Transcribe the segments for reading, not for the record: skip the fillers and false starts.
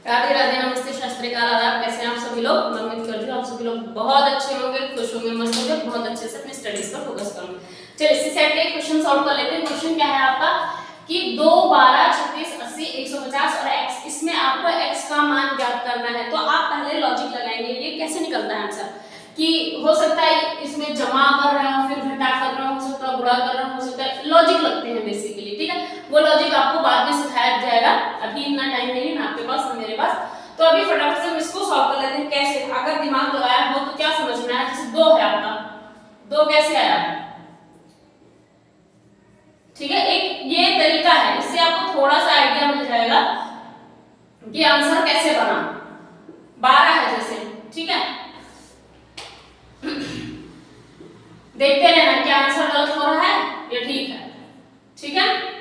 राधे राधे, नमस्ते, शास्त्रीकाल, आदाब। कैसे हैं आप सभी लोग? मैं उम्मीद करती हूँ आप सभी लोग बहुत अच्छे होंगे, खुश होंगे, मस्त होंगे, बहुत अच्छे से अपनी स्टडीज पर फोकस करोगे। चलिए इसी सेट के क्वेश्चन सॉल्व कर लेते हैं। क्वेश्चन क्या है आपका कि 2, 12, 36, 80, 150 और x, इसमें आपको x का मान ज्ञात करना है। तो आप पहले लॉजिक लगाएंगे। ये कैसे निकलता है आंसर कि हो सकता है इसमें जमा कर रहे हो, फिर घटा कर रहे हो सकता है गुणा कर रहे हो सकता है, लॉजिक लगते हैं बेसिकली। ठीक है, वो लॉजिक आपको बाद में सिखाया जाएगा, अभी इतना टाइम नहीं है ना आपके पास ना मेरे पास। तो अभी फटाफट से हम इसको सॉल्व कर लेते हैं। कैसे, अगर दिमाग लगाया हो तो क्या समझना है। जैसे 2 है आपका, 2 कैसे आया? ठीक है, एक ये तरीका है, इससे आपको थोड़ा सा आइडिया मिल जाएगा कि आंसर कैसे बना। 12 है जैसे, ठीक है, देखते रहना क्या आंसर गलत हो रहा है या ठीक है। ठीक है,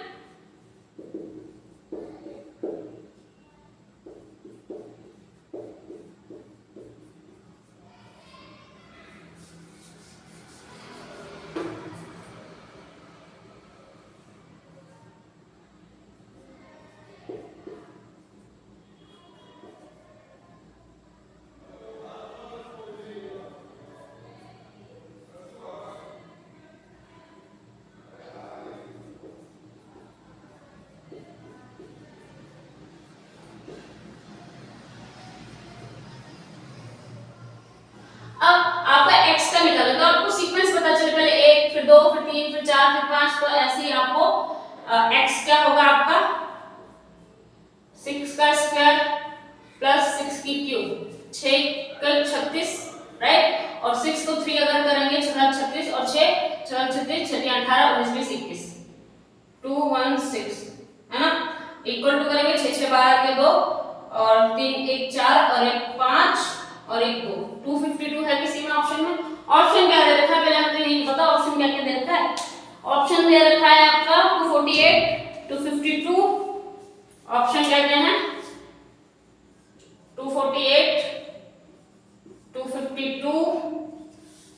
निकाले तो आपको सीक्वेंस पता चले, पहले 1 फिर 2 फिर 3 फिर 4 फिर 5, तो ऐसे ही आपको x क्या होगा आपका 6 का स्क्वायर प्लस 6 की क्यूब, 6 का 36, राइट। और 6 को 3 अगर करेंगे 6 36 और 6 6 36 6 18 19 20 21 216 है ना, इक्वल टू करेंगे 6 6 12 के 2 और 3 1 4 और 1 5 और 1 2 252 है किसी में ऑप्शन में। ऑप्शन क्या दे रखा है पहले मुझे नहीं पता, ऑप्शन क्या क्या दे रखा है। ऑप्शन दे रखा है आपका 248 252, ऑप्शन क्या क्या है 248 252,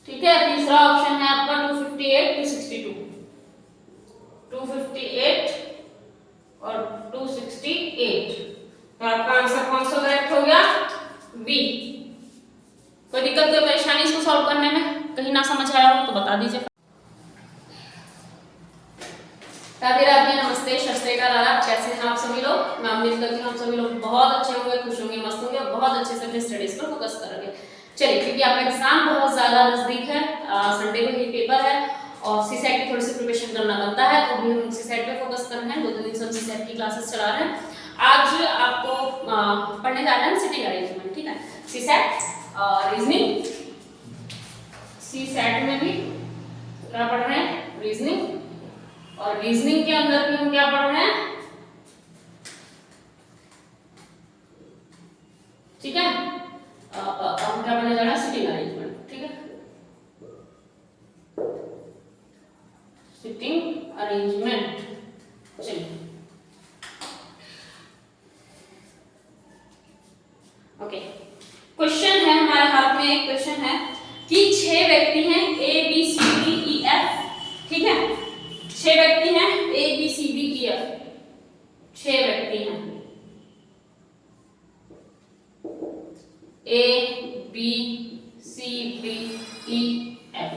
ठीक है। तीसरा ऑप्शन है आपका 258 262, 258 और 268, तो आपका आंसर कौन सा करेक्ट हो गया? बी। कोई दिक्कत कोई परेशानी इसको सॉल्व करने में, कहीं ना समझ आया हो तो बता दीजिए। राधे राधे, नमस्ते, शास्त्रीकाल, आदाब। कैसे हैं आप सभी लोग? मैं उम्मीद करती हूँ आप सभी लोग बहुत अच्छे होंगे, खुश होंगे, मस्त होंगे और बहुत अच्छे से अपनी स्टडीज पर फोकस करेंगे। चलिए, क्योंकि आपका एग्जाम बहुत ज्यादा नजदीक है, संडे को ही पेपर है और सीसेट की थोड़ी सी प्रिपरेशन करना बनता है, तो अभी हम सीसेट पे फोकस कर रहे हैं। 2 दिन से हम सीसेट की क्लासेस चला रहे हैं। आज आपको पढ़ने जा रहे हैं सिटिंग अरेंजमेंट, ठीक है, सीसेट रीजनिंग। सीसेट में भी क्या पढ़ रहे हैं? रीजनिंग, और रीजनिंग के अंदर भी हम क्या पढ़ रहे हैं? ठीक है, हम क्या पढ़ने जा रहे हैं? सिटिंग अरेंजमेंट, ठीक है, सिटिंग अरेंजमेंट। चलिए, ओके, क्वेश्चन है हमारे हाथ में, एक क्वेश्चन है कि 6 व्यक्ति हैं A B C D E F, ठीक है, 6 व्यक्ति हैं A B C D E F, 6 व्यक्ति हैं A B C D E F,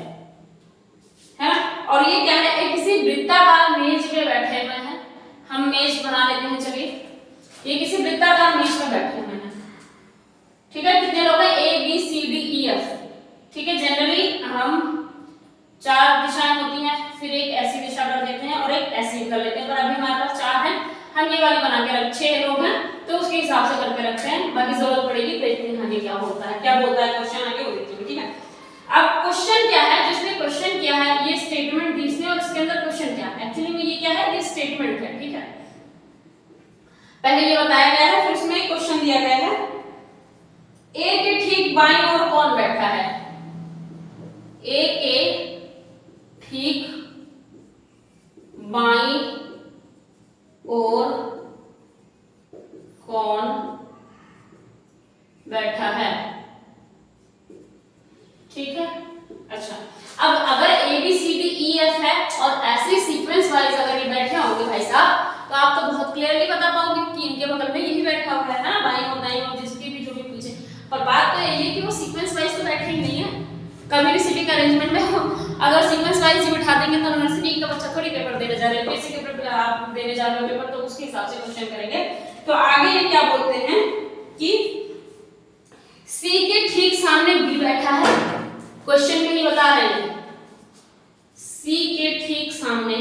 है ना। और ये क्या है? एक किसी वृत्ताकार मेज पे बैठे हुए हैं। हम मेज बना लेते हैं, चलिए, ये किसी वृत्ताकार मेज पे बैठे हुए हैं, ठीक है। कितने लोग हैं? A B C D E F, ठीक है। जनरली हम 4 दिशाएं होती हैं, फिर एक ऐसी दिशा कर देते हैं और एक ऐसी कर लेते हैं, पर अभी हमारे पास 4 हैं, हम ये वाली बना के रख, 6 लोग हैं तो उसके हिसाब से करके रखते हैं, बाकी जरूरत पड़ेगी देखते हैं आगे क्या होता है, क्या बोलता है क्वेश्चन आगे वो देखते हैं, ठीक है। अब क्वेश्चन क्या है, जिसने क्वेश्चन किया है, ये स्टेटमेंट दी इसने और इसके अंदर क्वेश्चन क्या है, एक्चुअली में ये क्या है? ये स्टेटमेंट है, ठीक है। पहले ये बताया गया है, फिर इसमें क्वेश्चन दिया गया है। ए के ठीक बाईं ओर कौन बैठा है? ए के ठीक बाईं ओर कौन बैठा है? ठीक है, अच्छा। अब अगर A B C D E F है और ऐसे सीक्वेंस वाइज अगर बैठे होंगे भाई साहब, तो आप तो बहुत क्लियरली बता पाओगे कि इनके बगल में यही बैठा हुआ है ना, बाईं ओर कभी भी सीटिंग अरेंजमेंट में अगर सीक्वेंस वाइज ही बिठा देंगे तो नर्सरी का बच्चा थोड़ी पेपर देने जा रहे हैं, पीसी के पेपर आप देने जा रहे हो पेपर, तो उसके हिसाब से क्वेश्चन करेंगे। तो आगे ये क्या बोलते हैं कि सी के ठीक सामने बी बैठा है, क्वेश्चन में ही बता रहे हैं सी के ठीक सामने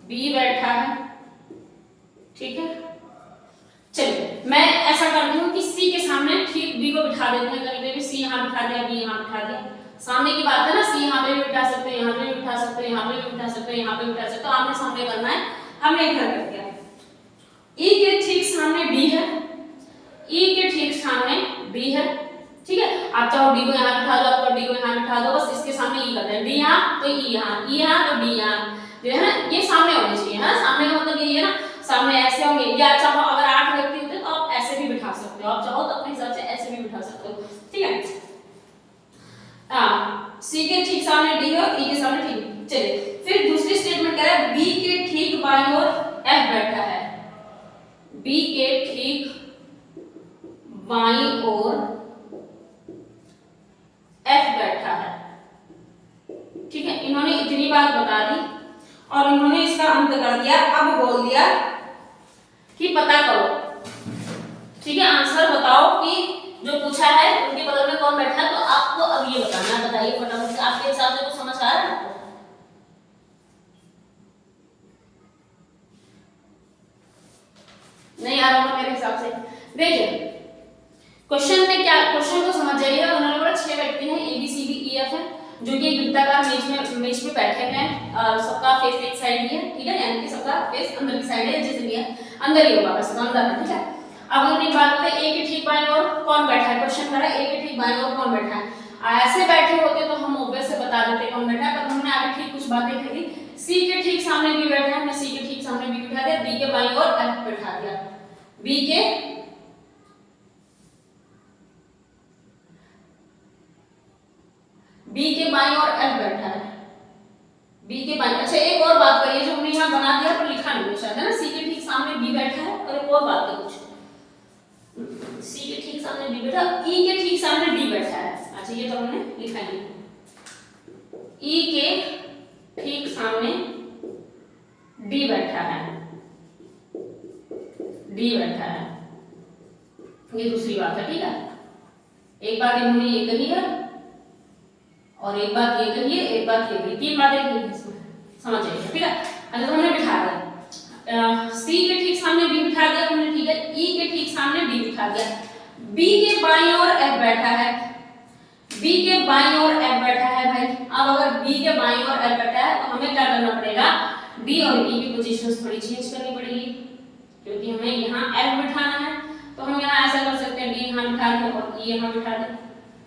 बी बैठा है, ठीक है। चलिए मैं ऐसा करती हूँ कि सी के सामने ठीक बी को बिठा देते हैं, कभी कभी सी यहाँ बिठा दिया, बी यहाँ बिठा दिया, सामने की बात है ना, सी यहाँ पे भी बिठा सकते हैं, यहाँ पे भी बिठा सकते हैं, यहाँ पे भी बिठा सकते हैं, यहाँ पे भी बिठा सकते हैं, तो आमने सामने करना है, हमने इधर कर दिया। ई के ठीक सामने बी है, ई के ठीक सामने बी है, ठीक है। आप चाहो डी को यहाँ बिठा दो, आप डी को यहाँ बिठा दो, बस इसके सामने ई कर दें, डी यहाँ तो ई यहाँ, ई यहाँ तो डी यहाँ, जो है ना ये सामने होने चाहिए, है ना। सामने का मतलब ये है ना, सामने ऐसे होंगे, या चाहो अगर 8 व्यक्ति होते तो आप ऐसे भी बिठा सकते हो, आप चाहो तो अपने हिसाब से ऐसे भी बिठा सकते हो, ठीक है। सी के ठीक सामने डी है, ई के सामने ठीक। चलिए फिर दूसरी स्टेटमेंट कह रहा है बी के ठीक बाईं ओर एफ बैठा है, बी के ठीक बाईं ओर एफ बैठा है, ठीक है। इन्होंने इतनी बात बता दी और इन्होंने इसका अंत कर दिया, अब बोल दिया कि पता करो, ठीक है, आंसर बताओ कि जो पूछा है उनके बगल में कौन बैठा है, तो आपको अब ये बताना है, बताइए फटाफट से, आपके हिसाब से कुछ समझ आ रहा है? नहीं आ रहा होगा मेरे हिसाब से। देखिए क्वेश्चन में क्या, क्वेश्चन को समझ जाइएगा। उन्होंने बोला 6 व्यक्ति हैं, A B C D E F है, जो कि एक वृत्ताकार मेज पे बैठे हैं और सबका फेस एक साइड ही है, ठीक है, यानी कि सबका फेस अंदर की साइड है, जैसे भी है अंदर ही होगा, बस अंदर है, ठीक है। अब उन्होंने बात बोले ए के ठीक बाईं ओर कौन बैठा है, क्वेश्चन करा ए के ठीक बाईं ओर कौन बैठा है। ऐसे बैठे होते तो हम ऑब्वियस से बता देते कौन बैठा है, पर हमने आगे ठीक कुछ बातें कही। सी के ठीक सामने बी बैठा है, हमने सी के ठीक सामने बी बिठा दिया, बी के बाईं ओर एफ बिठा दिया, बी के बाईं ओर एफ बैठा है, बी के बाईं। अच्छा एक और बात करिए जो हमने यहाँ बना दिया पर लिखा नहीं शायद, है ना, सी के ठीक सामने बी बैठा है, और एक और बात है कुछ, सी के ठीक सामने बी बैठा, ई के ठीक सामने डी बैठा है। अच्छा ये तो हमने लिखा नहीं, ई के ठीक सामने डी बैठा है, डी बैठा है, ये दूसरी बात है, ठीक है। एक बात इन्होंने ये कही है और एक बात ये कही है, एक बात ये कही, 3 बातें कही इसमें, समझ जाइए, ठीक है। अच्छा तो हमने बिठा दिया, सी के ठीक सामने बी बिठा दिया हमने, ठीक है, ई के ठीक सामने डी बिठा दिया, बी के बाईं ओर एफ बैठा है, बी के बाईं ओर एफ बैठा है भाई। अब अगर बी के बाईं ओर एफ बैठा है तो हमें क्या करना पड़ेगा, डी और ई की पोजीशंस थोड़ी चेंज करनी पड़ेगी, क्योंकि हमें यहाँ एफ बिठाना है, तो हम यहाँ ऐसा कर सकते हैं, डी यहाँ बिठा दें और ई यहाँ बिठा दें,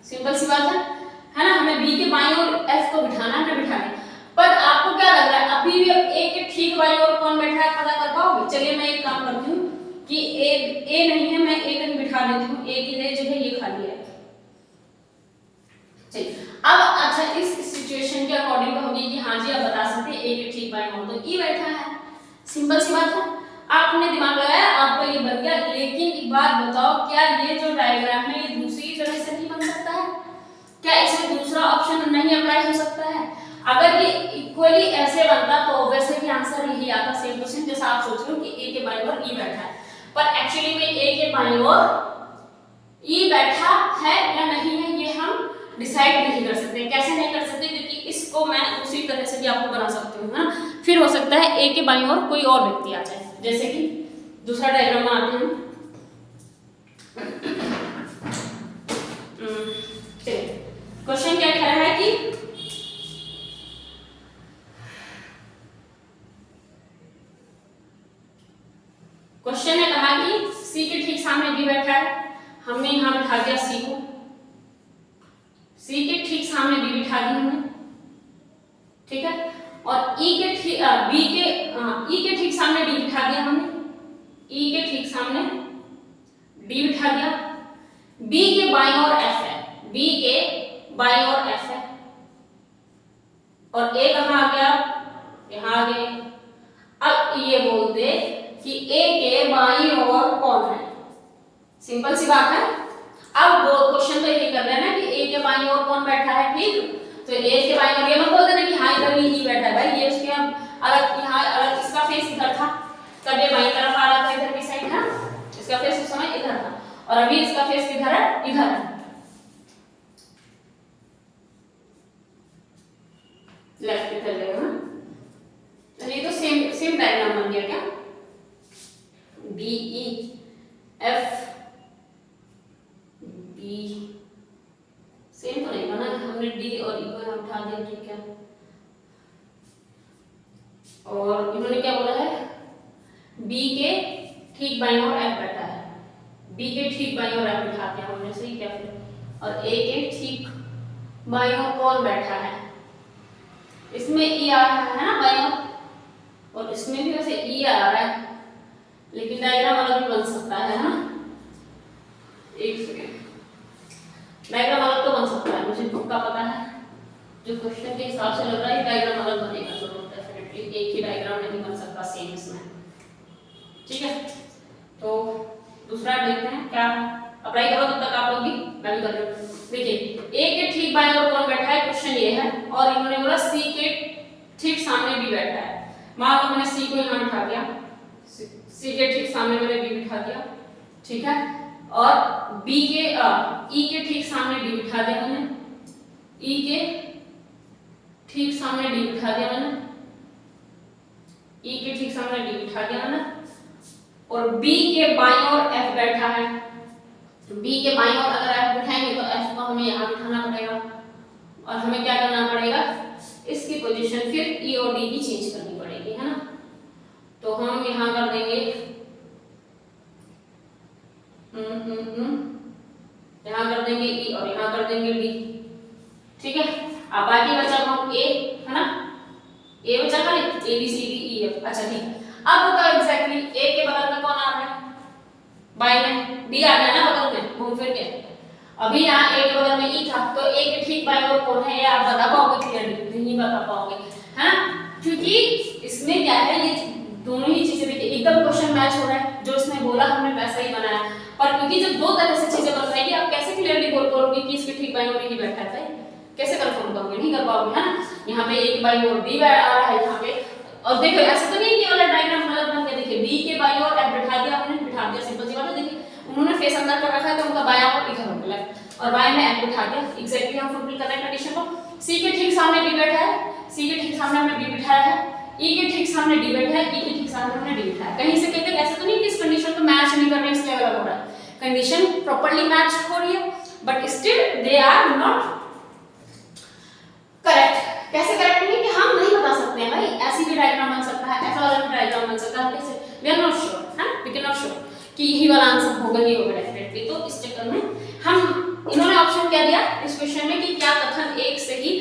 सिंपल सी बात है ना। हमें बी के बाईं ओर एफ को बिठाना है, बिठा दें। पर आपको क्या लग रहा है, अभी भी ए के ठीक बाईं ओर कौन बैठा है पता कर पाओगे? चलिए मैं एक काम करती हूँ कि ए नहीं है, मैं ए कहीं बिठा देती हूँ, ए की जगह ये खाली है। चलिए अब अच्छा इस सिचुएशन के अकॉर्डिंग तो होगी कि हाँ जी आप बता सकते हैं ए के ठीक बाईं ओर तो ई बैठा है, सिंपल सी बात है। आपने दिमाग लगाया, आपको ये बन गया। लेकिन एक बात बताओ, क्या ये जो डायग्राम है ये दूसरी तरह से नहीं बन सकता है? क्या इसमें दूसरा ऑप्शन नहीं अप्लाई हो सकता है? अगर ये इक्वली ऐसे बनता तो वैसे भी आंसर यही आता, सेम क्वेश्चन जैसा आप सोच रहे हो कि ए के बाईं ओर ई बैठा है, पर एक्चुअली में ए के बाईं ओर ई बैठा है या नहीं है ये हम डिसाइड नहीं कर सकते। कैसे नहीं कर सकते? क्योंकि इसको मैं दूसरी तरह से भी आपको बना सकती हूँ ना, फिर हो सकता है ए के बाईं ओर कोई और व्यक्ति आ जाए, जैसे कि दूसरा डायग्राम बनाते हैं। चलिए क्वेश्चन क्या कह रहा है कि क्वेश्चन ने कहा कि सी के ठीक सामने बी बैठा है, हमने यहां बिठा दिया सी को, सी के ठीक सामने बी बिठा दी हमने, ठीक है, और ई के ठीक ई के ठीक सामने डी बिठा दिया हमने, ई के ठीक सामने डी बिठा दिया, बी के बाईं ओर एफ है, बी के बाईं ओर एफ है, और ए कहां आ गया? यहां आ गए। अब ये बोल दे कि ए के बाईं ओर कौन है? सिंपल सी बात है। अब वो क्वेश्चन तो यही कर रहे हैं ना कि ए के बाईं ओर कौन बैठा है, ठीक। तो ए के बाईं ओर ये मत बोल देना कि हाँ इधर ही बैठा है, भाई ये उसके अलग यहाँ अलग, इसका फेस इधर था तब ये बाईं तरफ आ रहा था, इधर की साइड है, इसका फेस उस समय इधर था, और अभी इसका फेस किधर है, इधर है, लेफ्ट की तरफ है। तो ये तो सेम डायग्राम बन गया क्या, B E F B, same तो नहीं बना, हमने डी और ई को उठा दिया, ठीक है। और इन्होंने क्या बोला है, बी के ठीक बाईं ओर एफ बैठा है, बी के ठीक बाईं ओर एफ बिठा दिया हमने, सही क्या फिर, और ए के ठीक बाईं ओर कौन बैठा है, इसमें ई आ रहा है ना बाईं ओर, और इसमें भी वैसे ई आ रहा है, लेकिन डायग्राम अलग भी बन सकता है ना, एक सेकेंड, डायग्राम अलग तो बन सकता है, मुझे पक्का पता है, जो क्वेश्चन के हिसाब से लग रहा है डायग्राम अलग बनेगा, तो डेफिनेटली एक ही डायग्राम नहीं बन सकता सेम इसमें, ठीक है। तो दूसरा देखते हैं क्या, अप्लाई करो तब तक आप लोग भी, मैं भी कर रही हूँ। देखिए ए के ठीक बाईं ओर कौन बैठा है, क्वेश्चन ये है, और इन्होंने बोला सी के ठीक सामने बी बैठा है। मान लो मैंने सी को यहाँ बिठा दिया, सी के ठीक सामने मैंने बी बिठा दिया, ठीक है, और बी के ई के ठीक सामने डी बिठा दिया मैंने, ई के ठीक सामने डी बिठा दिया मैंने, ई के ठीक सामने डी बिठा दिया मैंने, और बी के बाईं ओर एफ बैठा है। तो बी के बाईं ओर अगर एफ बिठाएंगे तो एफ को हमें यहाँ बिठाना पड़ेगा, और हमें क्या करना पड़ेगा, इसकी पोजीशन फिर ई और डी की चेंज करनी पड़ेगी, है ना। तो हम यहाँ कर देंगे यहाँ कर देंगे ई और यहाँ कर देंगे डी, ठीक है। अब बाकी बचा हम ए, है ना, ए बचा कर A B C D E F, अच्छा ठीक है। अब बताओ एग्जैक्टली ए के बगल में कौन आ रहा है, बाई में डी आ गया ना बगल में, घूम फिर के। अभी यहाँ ए के बगल में ई था, तो ए के ठीक बाई ओर कौन है, ये आप बता पाओगे क्लियरली, नहीं बता पाओगे, है ना, क्योंकि इसमें क्या है, ये दोनों ही चीजें देखिए एकदम क्वेश्चन मैच हो रहा है, जो इसने बोला हमने वैसा ही बनाया, पर क्योंकि जब दो तरह से चीजें बन रही है, आप कैसे क्लियरली बोल पाओगे कि इसके ठीक बाईं ओर ही बैठा है, कैसे कंफर्म करोगे, नहीं कर पाओगे, है ना। यहाँ पे ए के बाईं ओर बी आ रहा है यहाँ पे, और देखो ऐसा तो नहीं कि वाला डायग्राम गलत बन गया, देखिए बी के बाईं ओर एफ बिठा दिया हमने, बिठा दिया, सिंपल सी बात है। देखिए उन्होंने फेस अंदर कर रखा है तो उनका बायां ओर इधर हो गया, और बाएं में एफ बिठा दिया, एग्जैक्टली हम फुलफिल कर रहे हैं कंडीशन को। सी के ठीक सामने डी बैठा है, सी के ठीक सामने हमने बी बिठाया है, ई के ठीक सामने डी बैठा है, ई के ठीक सामने हमने डी बिठाया। कहीं से कहते ऐसा तो नहीं कि इस कंडीशन को मैच नहीं कर रहे इसलिए अलग हो रहा है, कंडीशन प्रॉपर्ली मैच हो रही है, but still they are not correct. कैसे करेक्ट नहीं कि हम नहीं बता सकते हैं भाई, ऐसी भी डायग्राम बन सकता है, ऐसा वाला भी डायग्राम बन सकता है, कैसे वी आर नॉट श्योर, है वी कैन नॉट श्योर कि यही वाला आंसर होगा ही होगा डेफिनेटली। तो इस चक्कर में हम, इन्होंने ऑप्शन क्या दिया इस क्वेश्चन में कि क्या कथन एक से ही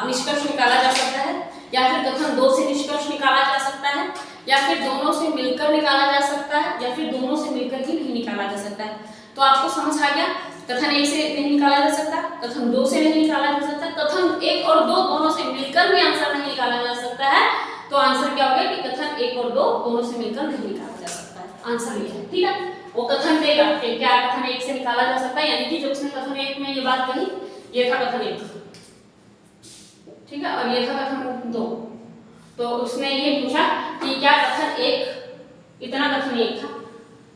निष्कर्ष निकाला जा सकता है, या फिर कथन दो से निष्कर्ष निकाला जा सकता है, या फिर दोनों से मिलकर निकाला जा सकता है, या फिर दोनों से मिलकर ही नहीं निकाला जा सकता है। तो आपको समझ आ गया, कथन एक से नहीं निकाला जा सकता, कथन दो से नहीं निकाला जा सकता, कथन एक और दो दोनों से मिलकर भी आंसर नहीं निकाला जा सकता है। तो आंसर क्या हो गया कि कथन एक और दो दोनों से मिलकर नहीं निकाला जा सकता है, आंसर ये है, ठीक है। वो कथन देगा कि क्या कथन एक से निकाला जा सकता है, यानी कि जो उसने कथन एक में ये बात कही, ये था कथन एक, ठीक है, और ये था कथन दो। तो उसने ये पूछा कि क्या कथन एक, इतना कथन एक था,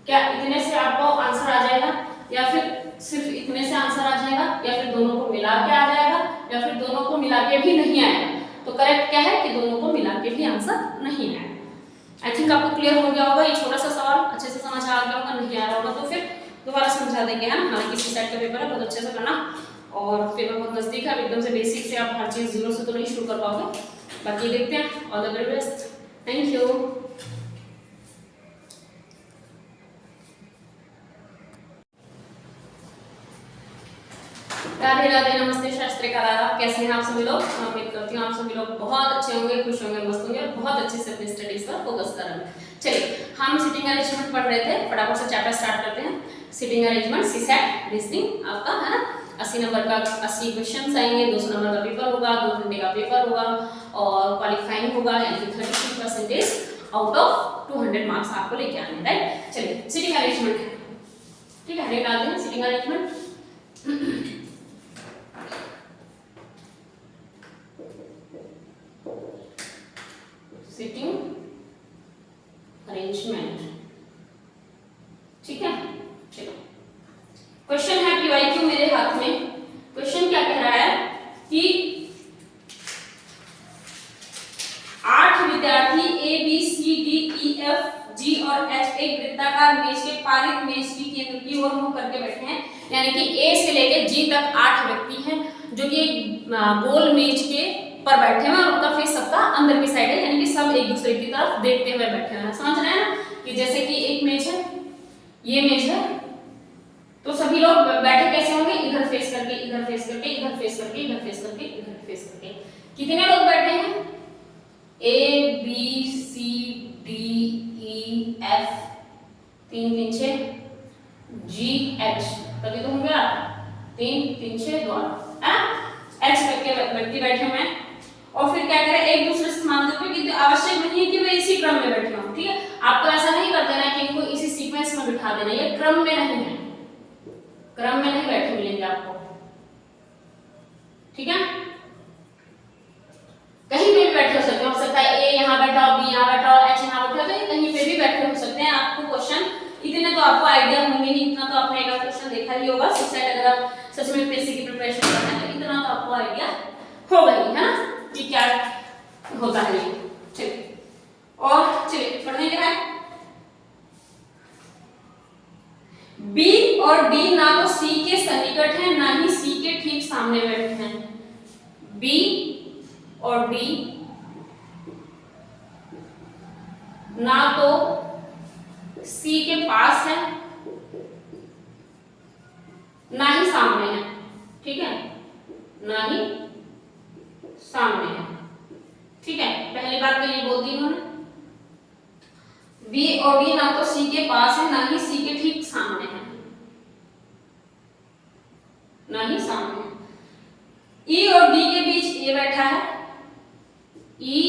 क्या इतने से आपको आंसर आ जाएगा, या फिर सिर्फ इतने से आंसर आ जाएगा, या फिर दोनों को मिला के आ जाएगा, या फिर दोनों को मिला के भी नहीं आएगा। तो करेक्ट क्या है कि दोनों को मिला के भी आंसर नहीं आएगा। आई थिंक आपको क्लियर हो गया होगा, ये छोटा सा सवाल अच्छे से समझ आ गया होगा, नहीं आ रहा होगा तो फिर दोबारा समझा देंगे, है ना। हालांकि इसी सेट का पेपर है, बहुत अच्छे से करना, और पेपर बहुत नजदीक है, एकदम से बेसिक से आप हर चीज जीरो से तो नहीं शुरू कर पाओगे। बाकी देखते हैं, all the very best, thank you. Radhe Radhe, नमस्ते, शास्त्री का आदाब, कैसे हैं आप सभी लोग। उम्मीद करती हूँ आप सभी लोग बहुत अच्छे होंगे, खुश होंगे, मस्त होंगे, और बहुत अच्छे से अपनी स्टडीज पर फोकस कर रहे हैं। चलिए, हम सिटिंग अरेंजमेंट पढ़ रहे थे, फटाफट से चैप्टर स्टार्ट करते हैं। सिटिंग अरेंजमेंट सीसेट रीजनिंग आपका है ना, 80 नंबर का 80 क्वेश्चन आएंगे, 200 नंबर का पेपर होगा, 2 घंटे का पेपर होगा, और क्वालिफाइंग होगा, यानी कि 33% आउट ऑफ 200 मार्क्स आपको लेके आने, राइट। चलिए, सिटिंग अरेंजमेंट, ठीक है, हेडिंग डालते हैं सीटिंग अरेंजमेंट। सीटिंग अरेंजमेंट, ठीक है। चलो क्वेश्चन है पीवाईक्यू मेरे हाथ में। क्वेश्चन क्या कह रहा है कि 8 विद्यार्थी A B C D E F G और एच एक वृत्ताकार मेज के पारित मेज की केंद्र की ओर मुंह करके बैठे हैं, यानी कि ए से लेकर जी तक 8 व्यक्ति हैं जो कि एक गोल मेज के पर बैठे हैं और उनका फेस सबका अंदर की साइड है, यानी कि सब एक दूसरे की तरफ देखते हुए बैठे हैं। समझ रहे हैं ना कि जैसे कि एक मेज है, ये मेज है, तो सभी लोग बैठे कैसे होंगे, इधर फेस करके, इधर फेस करके, इधर फेस करके, इधर फेस करके, इधर फेस करके। कितने लोग बैठे हैं, A B C D E F 3 3 6 G H, तभी तो होंगे 3 3 6 2 एच करके व्यक्ति बैठे हुए हैं। और फिर क्या करें, एक दूसरे से मान दो कि आवश्यक नहीं है कि वे इसी क्रम में बैठे हों, ठीक है। आपको ऐसा नहीं कर देना कि इनको इसी सीक्वेंस में बिठा देना, ये क्रम में नहीं है, क्रम में नहीं बैठे मिलेंगे आपको, ठीक है। कहीं पे भी बैठे हो सकते हैं, हो सकता है ए यहाँ बैठा हो, बी यहाँ बैठा हो, एच यहाँ बैठा हो, तो कहीं पे भी बैठे हो सकते हैं। आपको क्वेश्चन इतने तो आपको आइडिया होंगे नहीं, इतना तो आपने एक क्वेश्चन देखा ही होगा सुसाइड, अगर आप सच में पीएससी की प्रिपरेशन कर रहे हैं तो इतना तो आपको आइडिया होगा ही, है ना, कि क्या होता है ये। चलिए और चलिए पढ़ने के बाद बी और डी ना तो सी के सन्निकट हैं ना ही सी के ठीक सामने बैठे हैं। बी और डी ना तो सी के पास है ना ही सामने है, ठीक है, ना ही सामने है, ठीक है। पहली बात तो ये बोल दी उन्होंने, बी और डी ना तो सी के पास है ना ही सी के ठीक सामने है, ना ही सामने है। ई और डी के बीच ए बैठा है, ई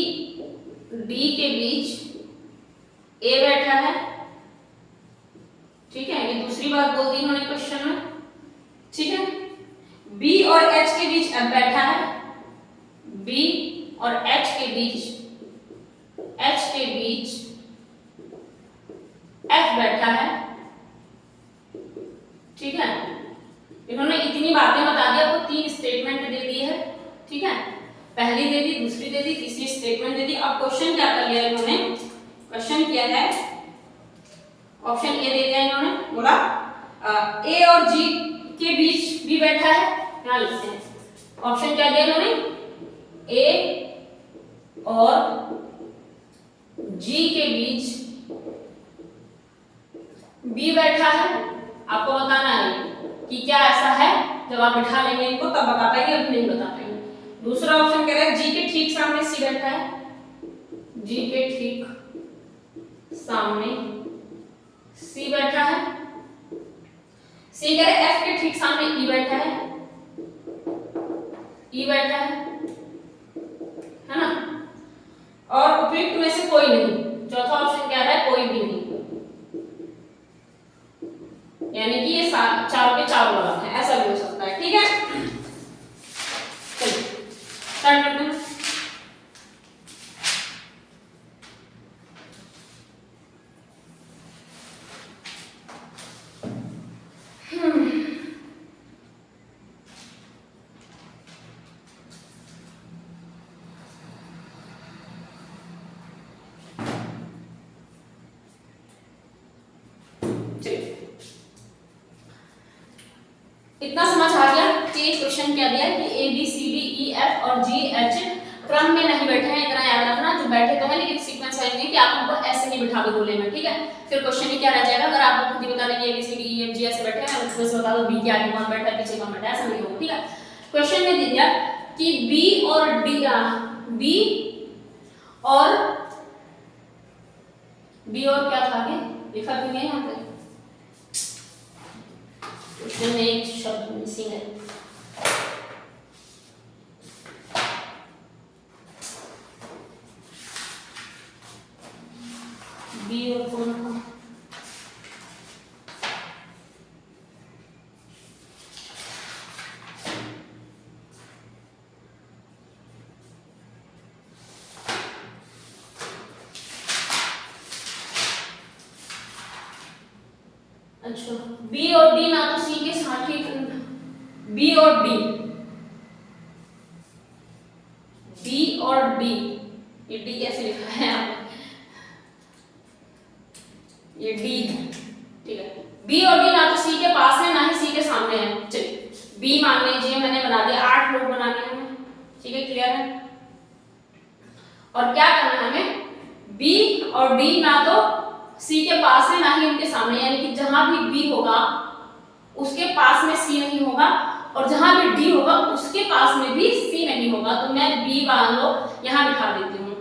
डी के बीच ए बैठा है, ठीक है, ये दूसरी बात बोल दी इन्होंने क्वेश्चन में, ठीक है। बी और एच के बीच एफ बैठा है, बी और एच के बीच एफ बैठा है, ठीक है। इन्होंने इतनी बातें बता दी, आपको 3 स्टेटमेंट दे दी है, ठीक है, पहली दे दी, दूसरी दे दी, तीसरी स्टेटमेंट दे दी। अब क्वेश्चन क्या कर लिया इन्होंने, क्वेश्चन किया है, ऑप्शन ए दे दिया इन्होंने, बोला ए और जी के बीच बी बैठा है, यहां लिखते हैं। ऑप्शन क्या दिया इन्होंने, ए और जी के बीच बी बैठा है। आपको बताना है कि क्या ऐसा है, जब आप बिठा लेंगे इनको तब बता पाएंगे, अभी नहीं बता पाएंगे। दूसरा ऑप्शन कह रहा है जी के ठीक सामने सी बैठा है, जी के ठीक सामने सी बैठा है। सी कह रहे एफ के ठीक सामने ई बैठा है, ई बैठा है ना। और उपयुक्त में से कोई नहीं, चौथा ऑप्शन क्या है, कोई भी नहीं, यानी कि ये चारों के चारों गलत है, ऐसा भी हो सकता है, ठीक है। चलिए स्टार्ट करते हैं। इतना समझ आ गया कि क्वेश्चन क्या दिया कि A B C D E F और जी एच क्रम में नहीं बैठे हैं, इतना याद रखना। जो बैठे तो है लेकिन सीक्वेंस वाइज नहीं, कि आप उनको ऐसे नहीं बिठा दो गोले में, ठीक है। फिर क्वेश्चन ही क्या रह जाएगा, अगर आप खुद ही बता देंगे A B C D E F G ऐसे बैठे हैं, उसमें से बता दो बी के आगे कौन बैठा है, पीछे कौन बैठा है, ऐसा नहीं होगा, ठीक है। क्वेश्चन में दे दिया कि बी और डी, बी और क्या था आगे लिखा भी नहीं यहाँ पे, क्वेश्चन में एक शब्द मिसिंग है। बी और कौन था, अच्छा, बी और डी ना तो सी के साथ ही, बी और डी, बी और डी, ये डी कैसे लिखा है यहाँ पे, ये डी है, ठीक है। बी और डी ना तो सी के पास है ना ही सी के सामने है। चलिए बी मान लीजिए मैंने बना दिया, 8 लोग बना दिए हमें, ठीक है, क्लियर है। और क्या करना है हमें, बी और डी ना तो सी के पास है ना ही उनके सामने, यानी कि जहां भी बी होगा उसके पास में सी नहीं होगा, और जहां भी डी होगा उसके पास में भी सी नहीं होगा। तो मैं बी मान लो यहां बिठा देती हूँ,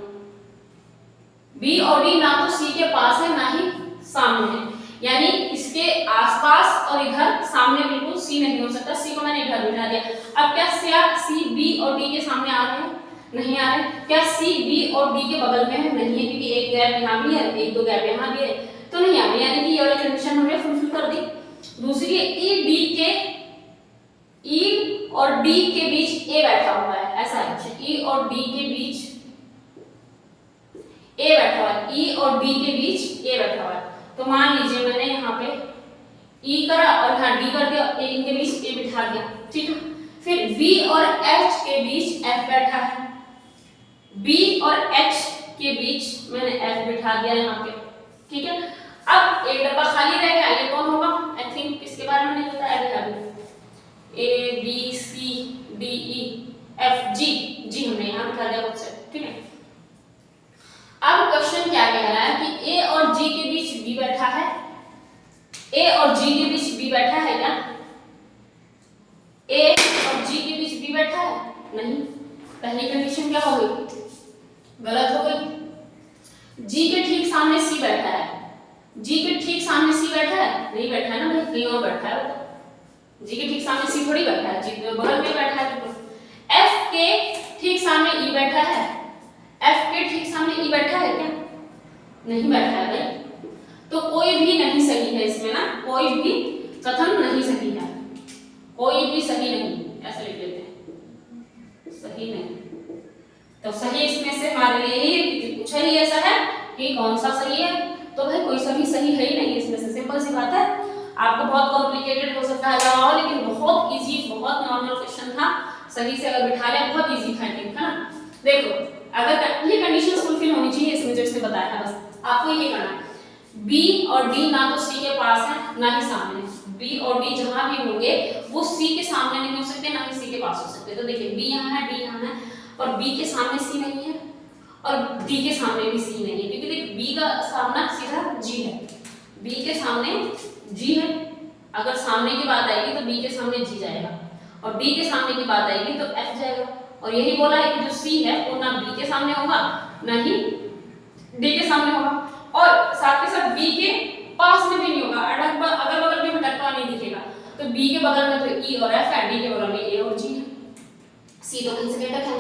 बी और डी ना तो सी के पास है ना ही सामने है, यानी इसके आसपास और इधर सामने बिल्कुल सी नहीं हो सकता, सी को मैंने इधर बिठा दिया। अब क्या सी बी और डी के सामने आ रहे हैं, नहीं आ रहे। क्या सी बी और डी के बगल में है, नहीं है, क्योंकि एक गैप यहाँ भी है, एक दो गैप यहाँ भी है, तो नहीं आ रही, यानी कि ये वाली कंडीशन हमने फुलफिल कर दी। दूसरी ई डी के, ई और डी के बीच ए बैठा हुआ है, ऐसा है, ई और डी के बीच ए बैठा हुआ है, ई और डी के बीच ए बैठा हुआ है। तो मान लीजिए मैंने यहाँ पे ई करा और यहाँ डी कर दिया, इनके बीच ए बिठा दिया, ठीक है। फिर बी और एच के बीच एफ बैठा है, बी और एच के बीच मैंने एफ बिठा दिया यहाँ पे, ठीक है। अब एक डब्बा खाली रह गया, ये कौन होगा, आई थिंक इसके बारे में नहीं बताया गया अभी, A B C D E F G, जी हमने यहाँ बिठा दिया खुद से, ठीक है। अब क्वेश्चन क्या कह रहा है कि ए और जी के बीच बी बैठा है, ए और जी के बीच बी बैठा है क्या, ए और जी के बीच बी बैठा है, नहीं। पहली कंडीशन क्या हो गई, गलत हो गई। जी के ठीक सामने सी बैठा है, जी के ठीक सामने सी बैठा है, नहीं बैठा है ना भाई, कहीं और बैठा है, जी के ठीक सामने सी थोड़ी बैठा है, जी बगल में बैठा है। एफ के ठीक सामने ई बैठा है, एफ के ठीक सामने ई बैठा है क्या, नहीं बैठा है भाई, तो कोई भी नहीं सही है इसमें ना, कोई भी कथन नहीं सही है, कोई भी सही नहीं, ऐसे लिख लेते हैं, सही नहीं। तो सही इसमें से हमारे लिए ही पूछा ही ऐसा है कि कौन सा सही है, तो भाई कोई सा भी सही है ही नहीं इसमें से, सिंपल सी बात है। आपको बहुत कॉम्प्लिकेटेड हो सकता है लगा, लेकिन बहुत इजी, बहुत नॉर्मल क्वेश्चन था, सही से अगर बिठा लिया बहुत इजी था, ठीक है ना। देखो अगर ये कंडीशन फुलफिल होनी चाहिए इसमें जो इसने बताया है, बस आपको ये करना है, बी और डी ना तो सी के पास है ना ही सामने, बी और डी जहां भी होंगे वो सी के सामने नहीं हो सकते ना ही सी के पास हो सकते। तो देखिए बी यहाँ है, डी यहाँ है, और बी के सामने सी नहीं है और डी के सामने भी सी नहीं है, क्योंकि देख बी का सामना सीधा जी है, बी के सामने जी है, अगर सामने की बात आएगी तो बी के सामने जी जाएगा, और डी के सामने की बात आएगी तो एफ जाएगा। और यही बोला है कि जो सी है वो ना बी के सामने होगा ना ही डी के सामने होगा, और साथ के साथ बी के पास में भी नहीं होगा, अगल बगल में भटकता नहीं दिखेगा। तो बी के बगल में तो ई और एफ है, डी के बगल में ए और जी है, सी तो कहीं से बेटा है।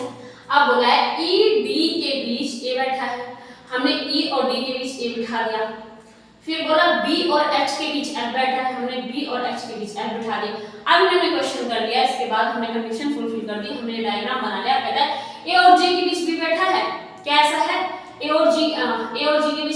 अब बोला है ई डी के बीच ए बैठा है, हमने ई और डी के बीच ए बिठा दिया। फिर बोला बी और एच के बीच एफ बैठा है, हमने बी और एच के बीच एफ बिठा दिया। अब हमने क्वेश्चन कर लिया, इसके बाद हमने कंडीशन फुलफिल कर दी, हमने डायग्राम बना लिया। कहता है ए और जी के बीच बी बैठा है, क्या ऐसा है, ए और जी के